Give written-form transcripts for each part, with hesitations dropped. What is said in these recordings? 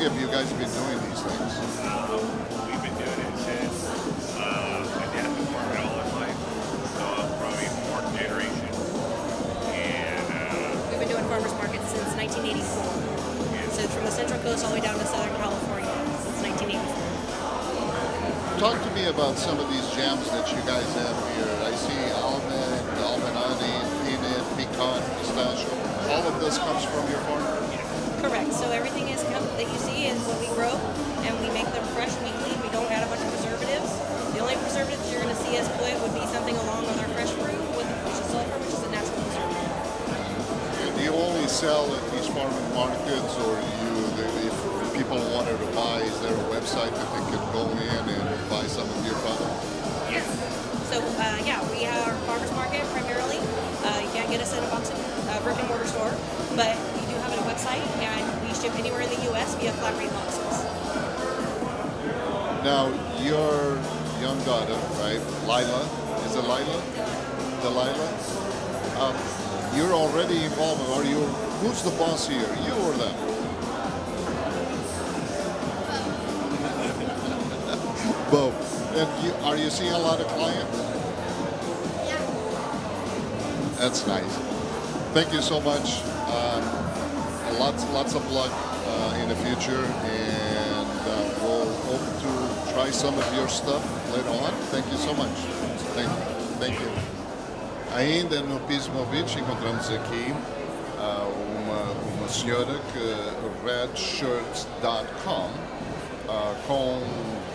have you guys been doing these things? We've been doing it since my dad was farming all his life, so I'm probably fourth generation. And We've been doing farmers markets since 1984. So from the Central Coast all the way down to Southern California since 1984. Talk to me about some of these jams that you guys have here. I see almond, almondade, peanut, pecan, pistachio. All of this comes from your farm? Correct. So everything that you see is what we grow, and we make them fresh weekly. We don't add a bunch of preservatives. The only preservatives you're going to see us put would be something along with our fresh fruit, which is sulfur, which is a natural preservative. Do you only sell at these farming markets, or if people wanted to buy, is there a website that they could go in and buy some of your products? Yes. So we are farmers market primarily. You can't get us at a brick and mortar store, but we do have a website, and we ship anywhere in the U.S. via flat rate boxes. Now, your young daughter, right, Lila, is it Lila? Delilah? You're already involved. Are you? Who's the boss here? You or them? Both. And are you seeing a lot of clients? Yeah. That's nice. Thank you so much. Lots of luck in the future, and we'll hope to try some of your stuff later on. Thank you so much. Thank you. Ainda no Pismo Beach encontramos aqui uma senhora que redshirts.com com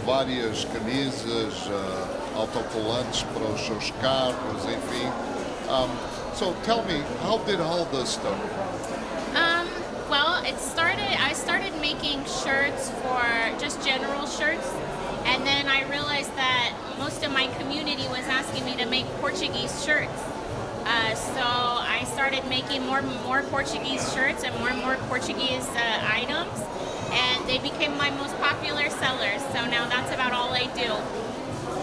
várias camisas autocolantes para os seus carros, enfim. So tell me, how did all this start? Well, I started making shirts for just general shirts, and then I realized that most of my community was asking me to make Portuguese shirts. So I started making more Portuguese shirts and more Portuguese items, and they became my most popular sellers. So now that's about all I do.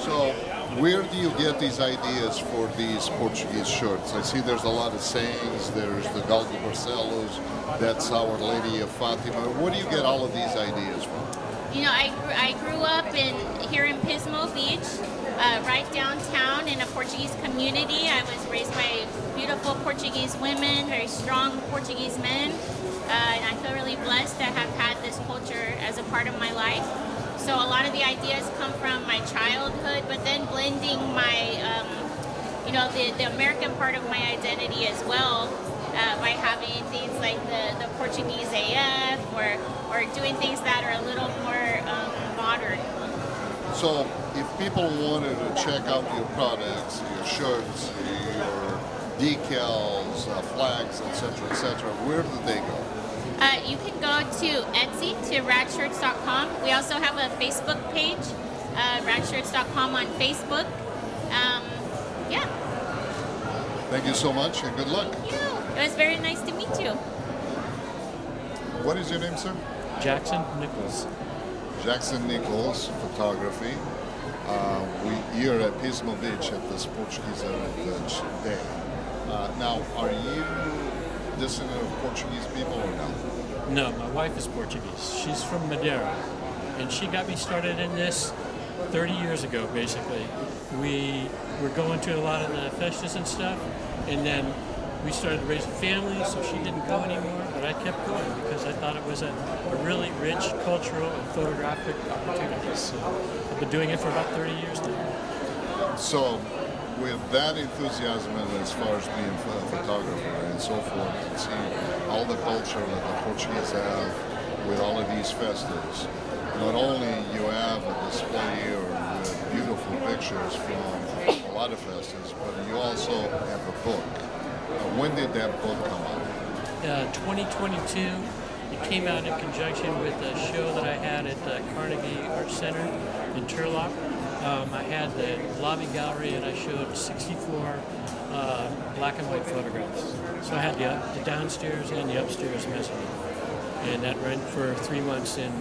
So where do you get these ideas for these Portuguese shirts? I see there's a lot of sayings. There's the Gal de Barcelos, that's Our Lady of Fatima. Where do you get all of these ideas from? You know, I grew up here in Pismo Beach, right downtown in a Portuguese community. I was raised by beautiful Portuguese women, very strong Portuguese men, and I feel really blessed to have had this culture as a part of my life. So a lot of the ideas come from my childhood, but then blending my, the American part of my identity as well, by having things like the Portuguese AF or doing things that are a little more modern. So if people wanted to check out your products, your shirts, your decals, flags, etc., where do they go? You can go to Etsy, to radshirts.com. We also have a Facebook page, radshirts.com on Facebook. Yeah. Thank you so much and good luck. Thank you. It was very nice to meet you. What is your name, sir? Jackson Nichols. Jackson Nichols, photography. We here at Pismo Beach at this Portuguese Heritage Day. Now, are you descendant of Portuguese people or no? No, my wife is Portuguese. She's from Madeira, and she got me started in this 30 years ago, basically. We were going to a lot of the festas and stuff, and then we started raising families, so she didn't go anymore, but I kept going because I thought it was a really rich cultural and photographic opportunity. So I've been doing it for about 30 years now. So with that enthusiasm as far as being a photographer and so forth, and seeing all the culture that the Portuguese have with all of these festas, not only you have a display here with beautiful pictures from a lot of festas, but you also have a book. When did that book come out? 2022. It came out in conjunction with a show that I had at the Carnegie Art Center in Turlock. I had the lobby gallery and I showed 64 black and white photographs. So I had the downstairs and the upstairs mezzanine. And that ran for 3 months in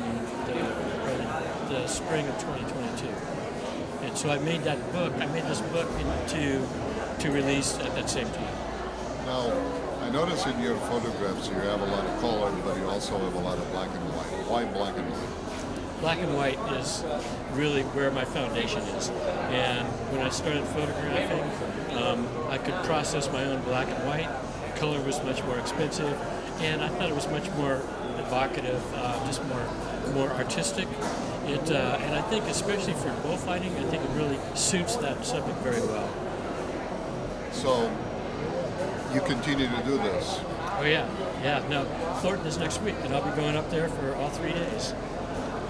the spring of 2022. And so I made this book to release at that same time. Now, I notice in your photographs you have a lot of color, but you also have a lot of black and white. Why black and white? Black and white is really where my foundation is. And when I started photographing, I could process my own black and white. Color was much more expensive, and I thought it was much more evocative, just more artistic. And I think, especially for bullfighting, I think it really suits that subject very well. So you continue to do this? Oh yeah. No, Thornton is next week, and I'll be going up there for all 3 days.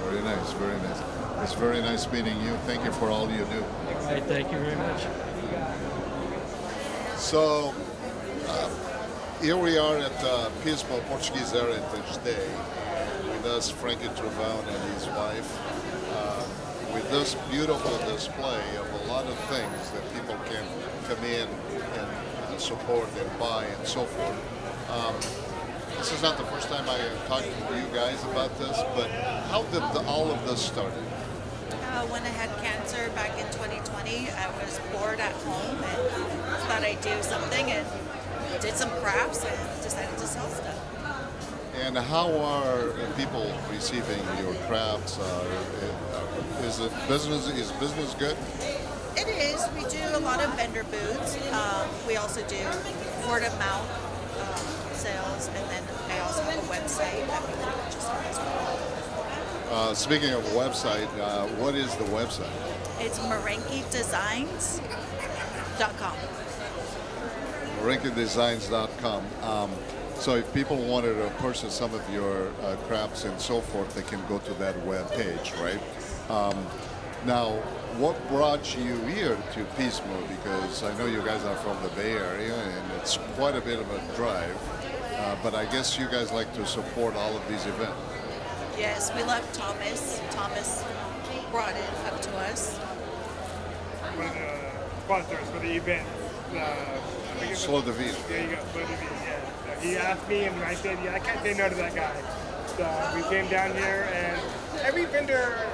Very nice, very nice. It's very nice meeting you. Thank you for all you do. All right, thank you very much. So here we are at Pismo, Portuguese Heritage Day, and with us Frankie Trovão and his wife, with this beautiful display of a lot of things that people can come in and support and buy and so forth. This is not the first time I am talking to you guys about this, but how did all of this start? When I had cancer back in 2020, I was bored at home and thought I'd do something and did some crafts and decided to sell stuff. And how are people receiving your crafts? Is business good? It is. We do a lot of vendor booths. We also do word of mouth sales, and then I also have a website that people can purchase on as well. Speaking of website, what is the website? It's merenkedesigns.com. merenkedesigns.com. So if people wanted to purchase some of your crafts and so forth, they can go to that web page, right? Now, what brought you here to Pismo? Because I know you guys are from the Bay Area, and it's quite a bit of a drive. But I guess you guys like to support all of these events. Yes, we love Thomas. Thomas brought it up to us. One of the sponsors for the event. Slow the Ville. There you go, Slow the Ville, yeah. So he asked me, and I said, yeah, I can't say no to that guy. So we came down here, and every vendor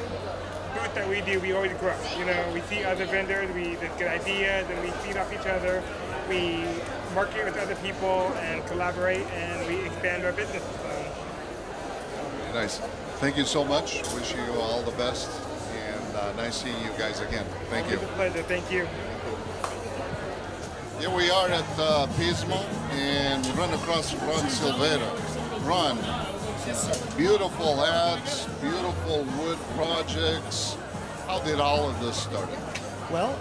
booth that we do, we always grow. You know, we see other vendors, we just get ideas, and we feed off each other. We market with other people and collaborate, and we expand our business. Very nice. Thank you so much. Wish you all the best, and nice seeing you guys again. Thank you. It's a pleasure. Thank you. Here we are at Pismo, and we run across Ron Silveira. Ron, beautiful hats, beautiful wood projects. How did all of this start? Well,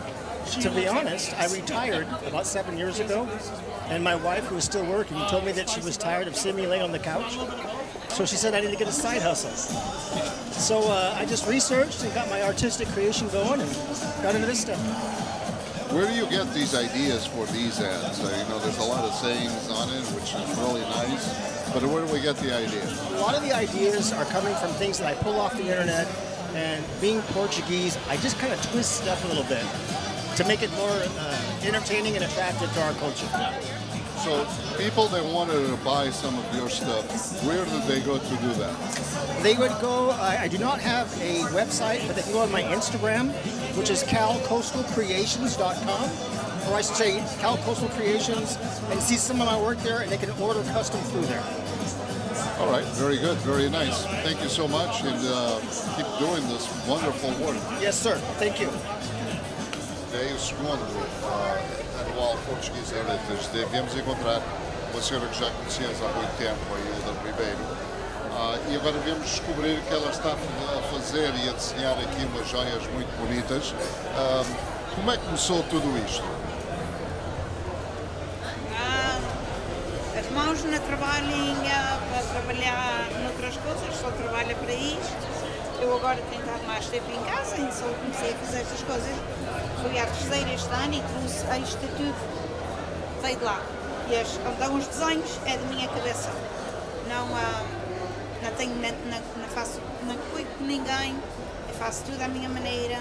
to be honest, I retired about 7 years ago, and my wife, who was still working, told me that she was tired of seeing me laying on the couch. So she said I need to get a side hustle. So I just researched and got my artistic creation going and got into this stuff. Where do you get these ideas for these ads? You know, there's a lot of sayings on it, which is really nice. But where do we get the ideas? A lot of the ideas are coming from things that I pull off the internet, and being Portuguese, I just kind of twist it up a little bit to make it more entertaining and attractive to our culture. So people that wanted to buy some of your stuff, where did they go to do that? They would go, I do not have a website, but they can go on my Instagram, which is calcoastalcreations.com, or I should say Cal Coastal Creations, and see some of my work there, and they can order custom through there. All right, very good, very nice. Thank you so much, and keep doing this wonderful work. Yes, sir. Thank you. É o segundo anual Portuguese Heritage Day. Viemos encontrar uma senhora que já conhecíamos há muito tempo, a Hilda Ribeiro, e agora viemos descobrir que ela está a fazer e a desenhar aqui umas joias muito bonitas. Como é que começou tudo isto? As mãos não trabalham para trabalhar noutras coisas, só trabalha para isto. Eu agora tenho estado mais tempo em casa e só comecei a fazer estas coisas. Fui à terceira este ano e trouxe isto tudo, veio de lá. E então os desenhos é da minha cabeça. Não tenho, não faço, não cuido de ninguém, eu faço tudo à minha maneira.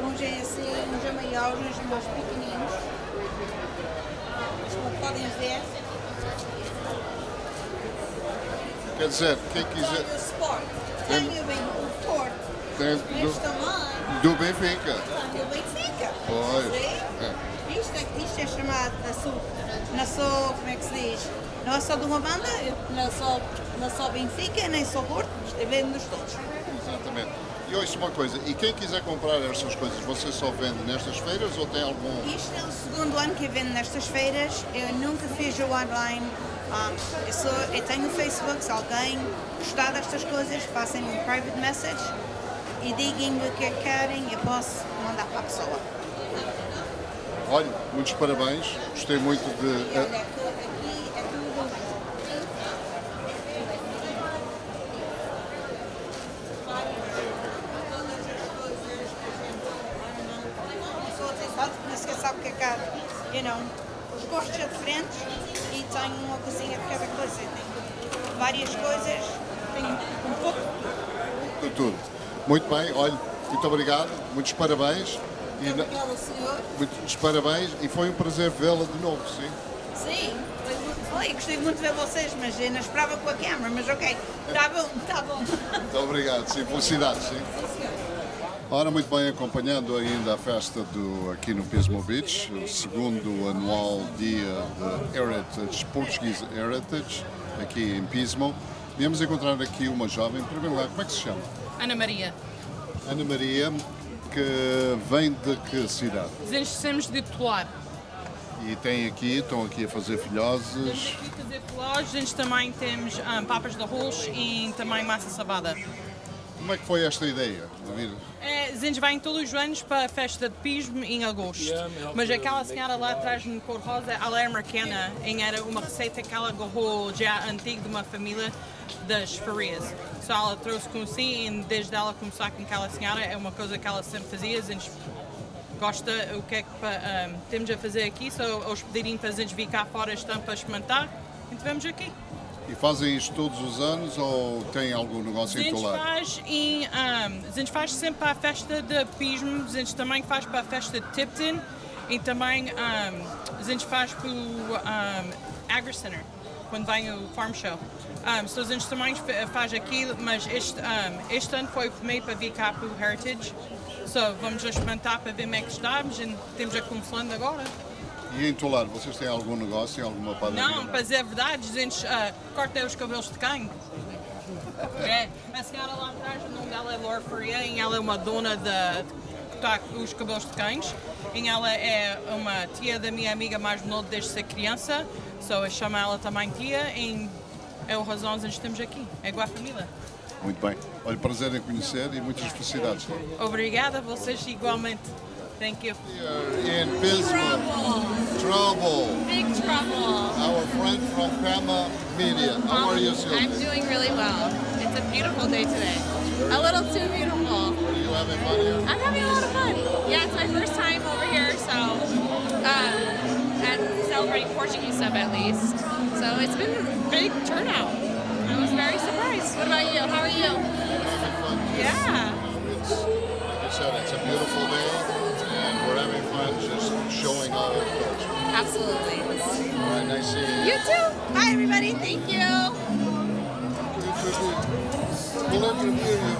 Uns é assim, uns é maior, uns é mais pequeninos. Mas como podem ver, Quer dizer, quem quiser... Tenho bem o Porto, Tem este tamanho, do Benfica. do Benfica. Pois. E Isto é chamado, não sou, como é que se diz? Não é só de uma banda, não só Benfica, nem só Porto, vendemos todos. Exatamente. E ouça uma coisa, e quem quiser comprar estas coisas, você só vende nestas feiras ou tem algum... Isto é o segundo ano que eu vendo nestas feiras, eu nunca fiz o online. Eu tenho o Facebook, se alguém gostar destas coisas, façam um private message e digam-me o que querem, eu posso mandar para a pessoa. Olha, muitos parabéns, gostei muito de... Aqui é tudo. Você sabe o que é caro, os gostos são diferentes e tenho uma coisinha de cada coisa. Tem várias coisas, tem um pouco de tudo. Muito bem, olha, muito obrigado, muitos parabéns. Obrigada, senhor. Muitos parabéns e foi um prazer vê-la de novo, sim? Sim, foi, gostei muito de ver vocês, mas eu não esperava com a câmera, mas ok, está bom. Muito obrigado, sim, felicidades, sim. Ora, muito bem, acompanhando ainda a festa aqui no Pismo Beach, o segundo anual dia de Heritage, Portuguese Heritage, aqui em Pismo. Viemos encontrar aqui uma jovem, em primeiro lugar, como é que se chama? Ana Maria. Ana Maria, que vem de que cidade? Somos de Tolar. E estão aqui a fazer filhoses. Estamos aqui a fazer filhoses, também temos papas de arroz e também massa sabada. Como é que foi esta ideia de vir? A gente vai todos os anos para a festa de Pismo em agosto. Mas aquela senhora lá atrás no cor-rosa, ela é americana e era uma receita que ela agarrou já antiga de uma família das Varias. Só ela trouxe consigo e desde ela começar com aquela senhora é uma coisa que ela sempre fazia. A gente gosta o que é que temos a fazer aqui, só eles pedirem para a gente vir cá fora estão para experimentar, então vamos aqui. E fazem isto todos os anos ou tem algum negócio em Tolar? A gente faz sempre para a festa de Pismo, a gente também faz para a festa de Tipton e também a gente faz para o Agri Center, quando vem o Farm Show. So a gente também faz aqui, mas este ano foi o primeiro para vir cá para o Heritage. So vamos experimentar para ver como é que estamos e temos a começando agora. E em Tolar, vocês têm algum negócio, alguma padaria? Não, para dizer a verdade, a gente corta os cabelos de quem? A senhora lá atrás, o nome dela é Laura Faria e ela é uma dona de cortar os cabelos de cães. E ela é uma tia da minha amiga mais nova desde ser criança. So eu chamo ela também tia e é a razão que estamos aqui. É igual a família. Muito bem. Olha, prazer em conhecer e muitas felicidades. Obrigada, vocês igualmente. Thank you. In Pismo. Trouble. Big trouble. Our friend from Pama Media. How are you, Sylvia? I'm doing really well. It's a beautiful day today. A little too beautiful. Are you having fun here? I'm having a lot of fun. Yeah, it's my first time over here, so and celebrating Portuguese stuff at least. So it's been a big turnout. I was very surprised. What about you? How are you? Having fun. Yeah. Like I said, it's a beautiful day, and we're having fun just showing all the culture. Absolutely. All right, nice seeing you. You too. Bye, everybody. Thank you. We'll interview you.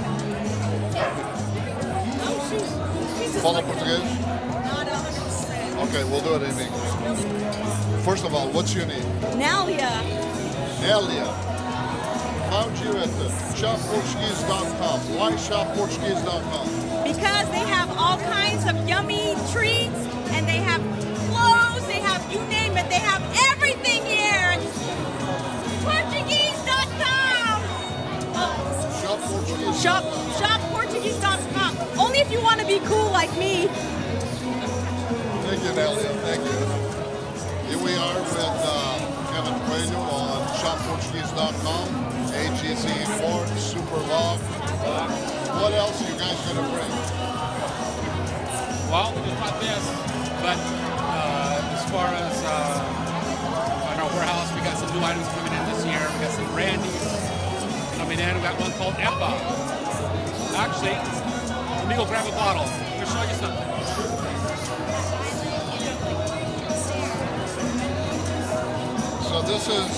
Fala português? Okay, we'll do it in English. First of all, what's your name? Nélia. Nélia. Found you at the shopportuguese.com. Why shopportuguese.com? Because they have all kinds of yummy treats, and they have clothes, they have, you name it, they have everything here. Portuguese.com. Shop Portuguese. Shopportuguese.com. Only if you want to be cool like me. Thank you, Nélia. Thank you. Here we are with Kevin Coelho on shopportuguese.com. AGC Ford, Super Log. What else are you guys going to bring? Well, we just brought this, but as far as on our warehouse, we got some new items coming in this year. We got some brandies coming in. We got one called Epa. Actually, let me go grab a bottle. I'm going to show you something. So this is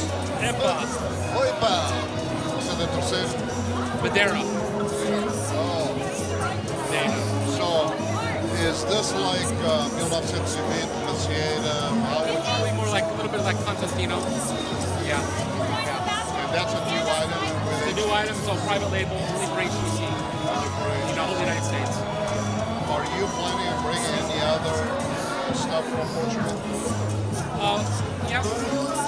Epa. Oipa. This is the terceiro. Madeira. Oh. Madeira. So is Is this like 1920 Macieira? Probably more like a little bit like Constantino. Yeah. And that's a new item? It's a new item, so private label, only for HTC in all the United States. Are you planning on bringing any other stuff from Portugal? Yeah,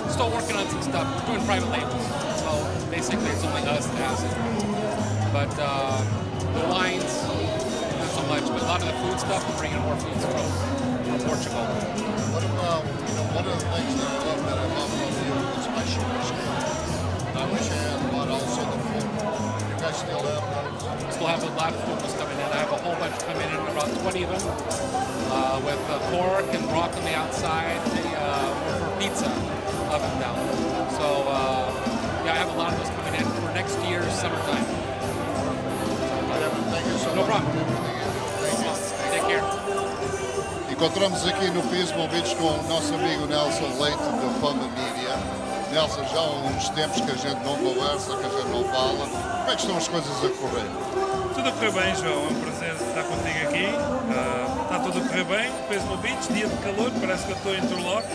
still working on some stuff. We're doing private labels, so basically it's only us that has it. But the wines, not so much, but a lot of the food stuff, we're bringing more foods from Portugal. What about, one of the things that I love about you is my sugar scale. I wish I had one also the food. You guys still have those? Still have a lot of food coming in. I have a whole bunch coming in, about 20 of them, with pork and broccoli on the outside, for pizza oven down. So, yeah, I have a lot of those coming in for next year's summertime. Thank you so much. No problem. Take care. Encontramos aqui no Pismo com o nosso amigo Nelson Leite do Pama Media. Nelson, já há uns tempos que a gente não conversa, que a gente não fala. Como é que estão as coisas a correr? Tudo a correr bem, João. É um prazer estar contigo aqui. Está tudo a correr bem. Pismo Beach, dia de calor, parece que eu estou em Turlock.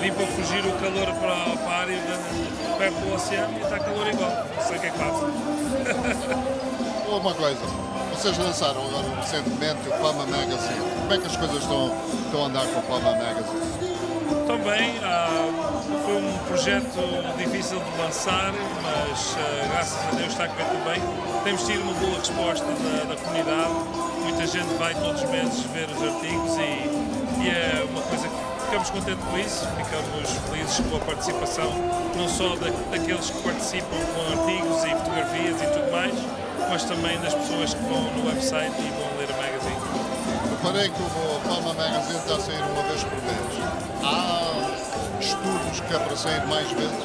Vim para fugir o calor para a área perto do oceano e está calor igual. Não sei o que é que passa. Uma coisa, vocês lançaram agora recentemente o Pama Magazine. Como é que as coisas estão a andar com o Pama Magazine? Também foi um projeto difícil de lançar, mas graças a Deus está a correr tudo bem. Temos tido uma boa resposta da comunidade. Muita gente vai todos os meses ver os artigos e é uma coisa que ficamos contentes com isso. Ficamos felizes com a participação, não só daqueles que participam com artigos e fotografias e tudo mais, mas também das pessoas que vão no website e vão ler a magazine. Reparei que o Pama Magazine está a sair uma vez por mês. Há estudos que é para sair mais vezes?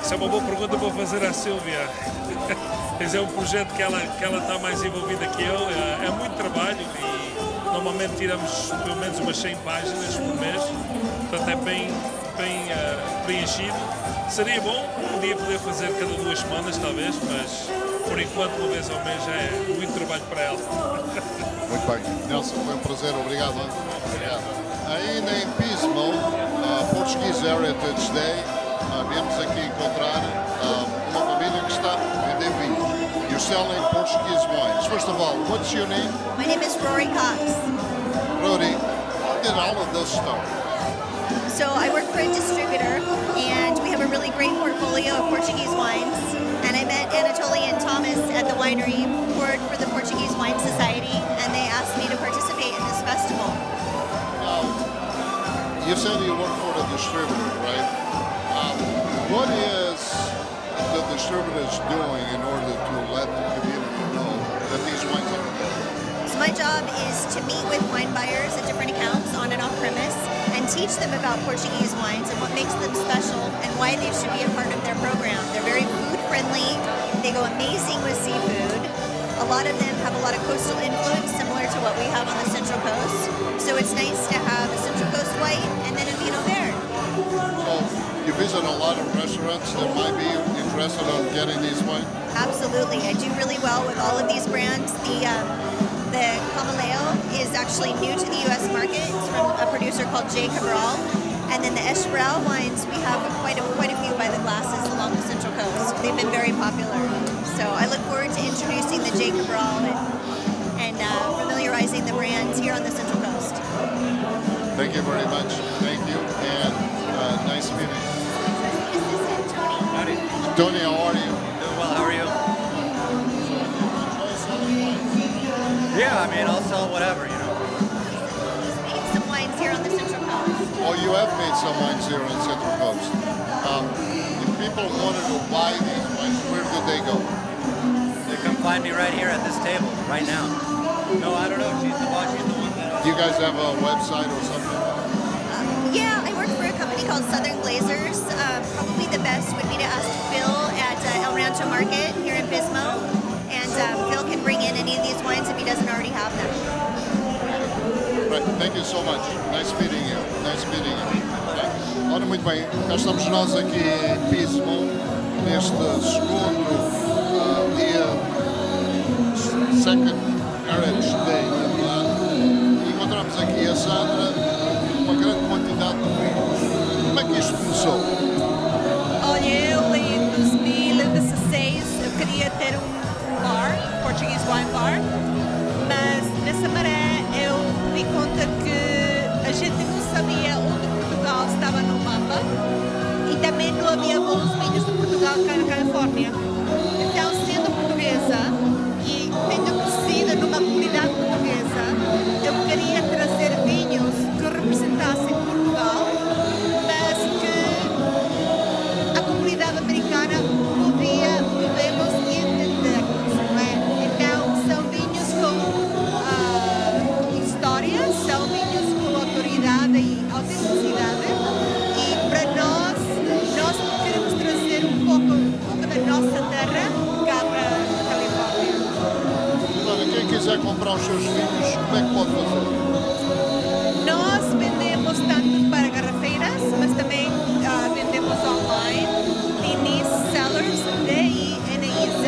Isso é uma boa pergunta para fazer à Silvia. Esse é um projeto que ela está mais envolvida que eu. É muito trabalho e normalmente tiramos pelo menos umas 100 páginas por mês. Portanto é bem preenchido. Seria bom um dia poder fazer cada 2 semanas talvez, mas por enquanto uma vez ao mês já é muito trabalho para ela. Muito bem. Nelson, foi um prazer. Obrigado. Obrigado. Ainda em Pismo, Portuguese Heritage Day, viemos aqui encontrar uma família que está a vender vinhos. You're selling Portuguese wines. First of all, what's your name? My name is Rory Cox. Rory, how did all of this start? So I work for a distributor, and we have a really great portfolio of Portuguese wines. And I met Anatoly and Thomas at the winery, poured for the Portuguese Wine Society, and they asked me to participate in this festival. Now, you said you work for the distributor, right? What is the distributors doing in order to let the community know that these wines are good? So my job is to meet with wine buyers at different accounts on and off premise and teach them about Portuguese wines and what makes them special and why they should be a part of their program. They're very food friendly, they go amazing with seafood. A lot of them have a lot of coastal influence similar to what we have on the Central Coast. So it's nice to have a Central Coast white and then a Vino Verde. So you visit a lot of restaurants that might be interested in getting these wines? Absolutely. I do really well with all of these brands. The Camaleo is actually new to the U.S. market. It's from a producer called J. Cabral. And then the Estoril wines, we have quite a few by the glasses along the Central Coast. They've been very popular. So I look forward to introducing the J. Cabral and familiarizing the brands here on the Central Coast. Thank you very much. Thank you. And nice meeting you. Howdy. Tony, how are you? Doing well, how are you? Yeah, I mean, I'll sell whatever, you know. Made some wines here on the Central Coast. Oh, you have made some wines here on the Central Coast. If people wanted to buy these wines, where do they go? They come find me right here at this table, right now. No, I don't know. She's the one that... Do you guys have a website or something? Yeah, I work for a company called Southern Glazers. Probably the best would be to ask Phil at El Rancho Market here in Pismo. And Phil can bring in any of these wines if he doesn't already have them. Right, thank you so much. Nice meeting you. Nice meeting you. Ora, muito bem, cá estamos nós aqui em Pismo, neste segundo dia, Second Heritage Day, Califórnia. Então, sendo portuguesa e tendo crescido numa comunidade portuguesa, eu queria trazer vinhos que representassem Portugal, mas que a comunidade americana podemos entender, não é? Então, são vinhos com história, são vinhos com autoridade e autenticidade, e para nós queremos trazer um pouco da nossa terra cá para a Califórnia. Olha, quem quiser comprar os seus vinhos, como é que pode fazer? Nós vendemos tanto para garrafeiras, mas também vendemos online. Dinis Cellars, D-I-N-I-Z,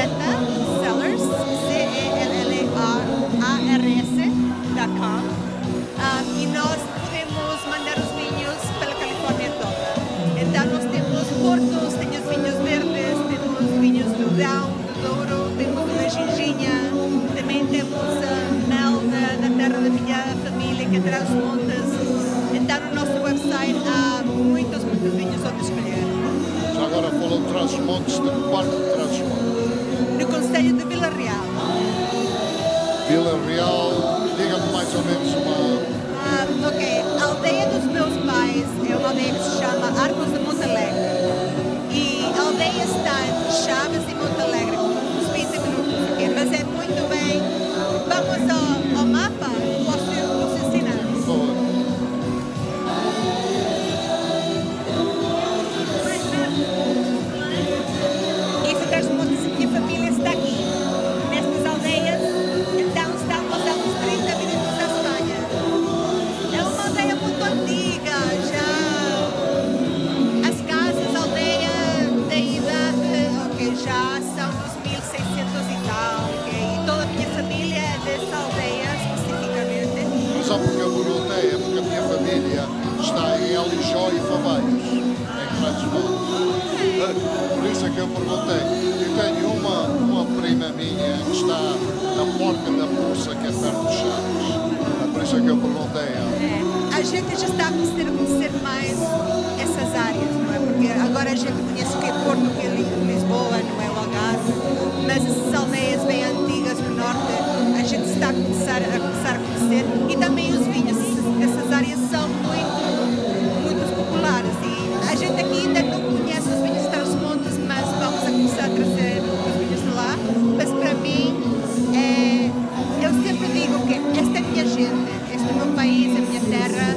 Cellars, C-E-L-L-A-R-S.com. E nós podemos mandar os vinhos pela Califórnia toda. Então nós temos portos, temos vinhos verdes, temos vinhos do Douro, temos uma ginginha, também temos mel da terra da minha família, que é Trás-os-Montes. Então no nosso website há muitos vinhos onde escolher. Já agora falou de Trás-os-Montes, de que parte de Trás-os-Montes? No Conselho de Vila Real. Vila Real, diga-me mais ou menos uma... Ok, a aldeia dos meus pais é uma aldeia que se chama Arcos de Monte Alegre. E a aldeia está entre Chaves e Monte Alegre, uns 20 minutos aqui, mas é muito bem. Vamos ao mapa, posso ensinar. Por favor. Isso traz minha família está aqui, nestas aldeias, então estamos a uns 30 minutos da Espanha. É uma aldeia muito antiga, já as casas, a aldeia tem idade, já são dos 1600 e tal, e toda a minha família é dessa aldeia especificamente. Só porque eu perguntei, é porque a minha família está em Alijó e Favaios, em Trás-os-Montes. Por isso é que eu perguntei. Eu tenho uma prima minha que está na Porta da Bolsa, que é perto de Chaves. Por isso é que eu perguntei. A gente já está a conhecer mais essas áreas, não é? Porque agora a gente conhece o que é Porto, o que é Lisboa, não é o Algarve, mas essas aldeias bem antigas no norte, a gente está a começar a conhecer. E também os vinhos, essas áreas são muito populares. E a gente aqui ainda não conhece os vinhos de Trás-os-Montes, mas vamos a começar a trazer os vinhos de lá. Mas para mim, eu sempre digo que esta é a minha gente, este é o meu país, a minha terra,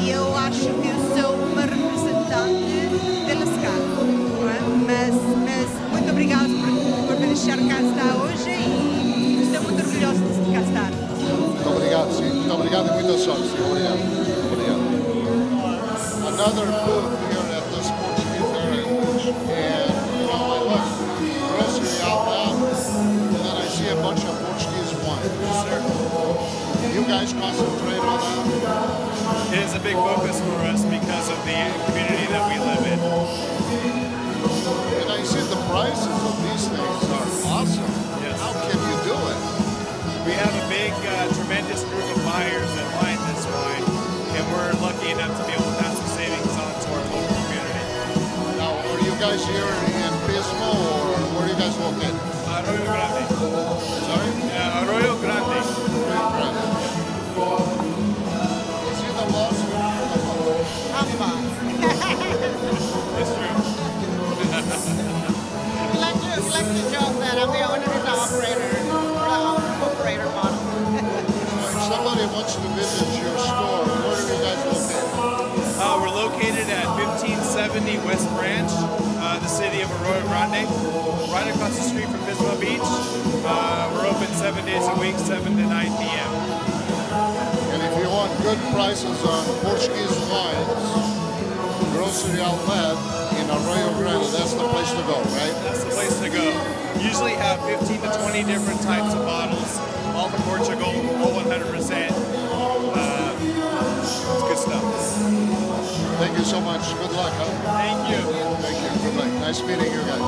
e eu acho que eu sou uma representante deles cá. Não é? Mas muito obrigada por me deixar cá estar hoje e estou muito orgulhosa de cá estar. Muito obrigado, sim. Muito obrigado e muita sorte, sim. Obrigado. Another booth here at this Portuguese Heritage, and I look grocery outlet, and then I see a bunch of Portuguese wine. You guys concentrate on that? It is a big focus for us because of the community that we live in. And I see the prices of these things are awesome. Yes. How can you do it? We have a big, tremendous group of buyers that find this wine, and we're lucky enough to be able to pass the savings on to our local community. Now, are you guys here in Pismo, or where are you guys located? Arroyo Grande. Sorry? Arroyo Grande. Arroyo Grande. Is he the boss? I'm the boss. It's true. We like to joke that I'm the owner and the operator. Operator model. If somebody wants to visit your store, where are you guys located? We're located at 1570 West Branch, the city of Arroyo Grande, right across the street from Pismo Beach. We're open 7 days a week, 7 to 9 p.m. And if you want good prices on Portuguese wines, grocery outlet in Arroyo Grande, that's the place to go, right? That's the place to go. Usually have 15 to 20 different types of bottles, all from Portugal, all 100%. It's good stuff. Thank you so much. Good luck, huh? Thank you. Thank you. Good luck. Nice meeting you guys.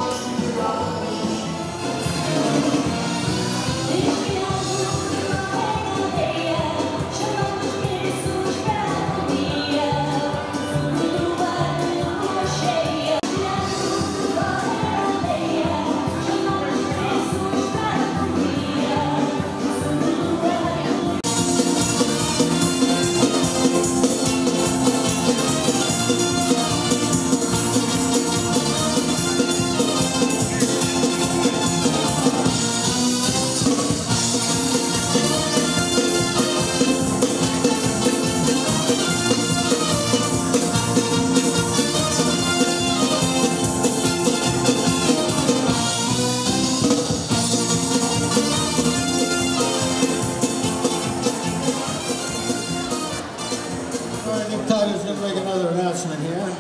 announcement here.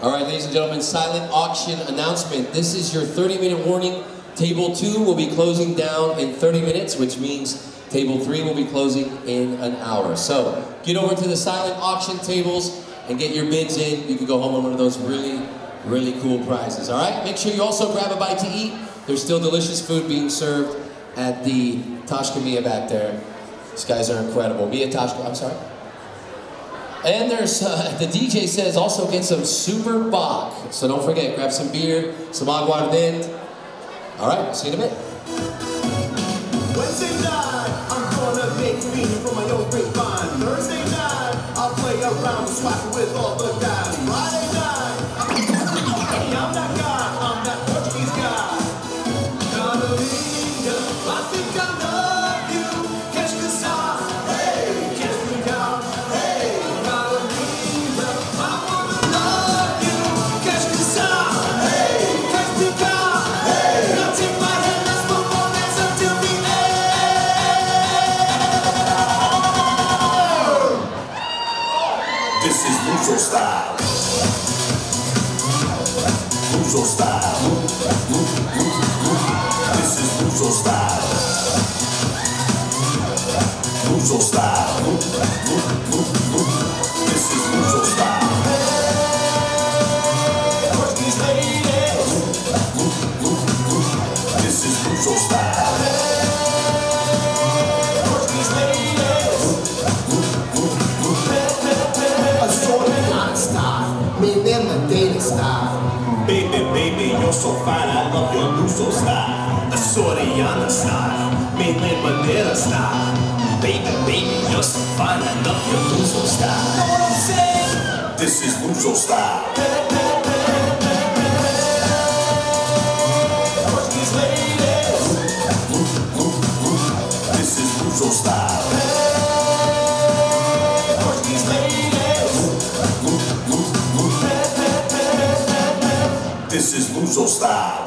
All right, ladies and gentlemen, silent auction announcement. This is your 30-minute warning. Table 2 will be closing down in 30 minutes, which means Table 3 will be closing in an hour. So get over to the silent auction tables and get your bids in. You can go home on one of those really, really cool prizes. All right, make sure you also grab a bite to eat. There's still delicious food being served at the Tashka Mia back there. These guys are incredible. Mia Tashka, I'm sorry. And there's, the DJ says also get some Super Bach. So don't forget, grab some beer, some aguardiente. All right, see you in a bit. Wednesday night, I'm gonna make meaning from my own grapevine. Thursday night, I'll play around and swap with all the guys. Friday night, hey, I'm that guy, I'm that Portuguese guy. Carolina, I think I love you. Catch the song, hey, catch me down, hey, Carolina, I wanna love you. Catch the song, hey, catch me down, hey, now take my hand, let's move on, dance until the end. This is Muso style. Muso style. This is Muso style. Muso style. This is Muso style. Portuguese ladies. This is Muso style. Portuguese ladies. Astronaut style. Menina data style. Baby, baby, you're so fine, I love your Luso style. A Soriana style, mainland Madeira style. Baby, baby, you're so fine, I love your Luso style. Know what I'm saying? This is Luso style. Portuguese ladies. This is Luso style. Portuguese ladies. This is Luso style.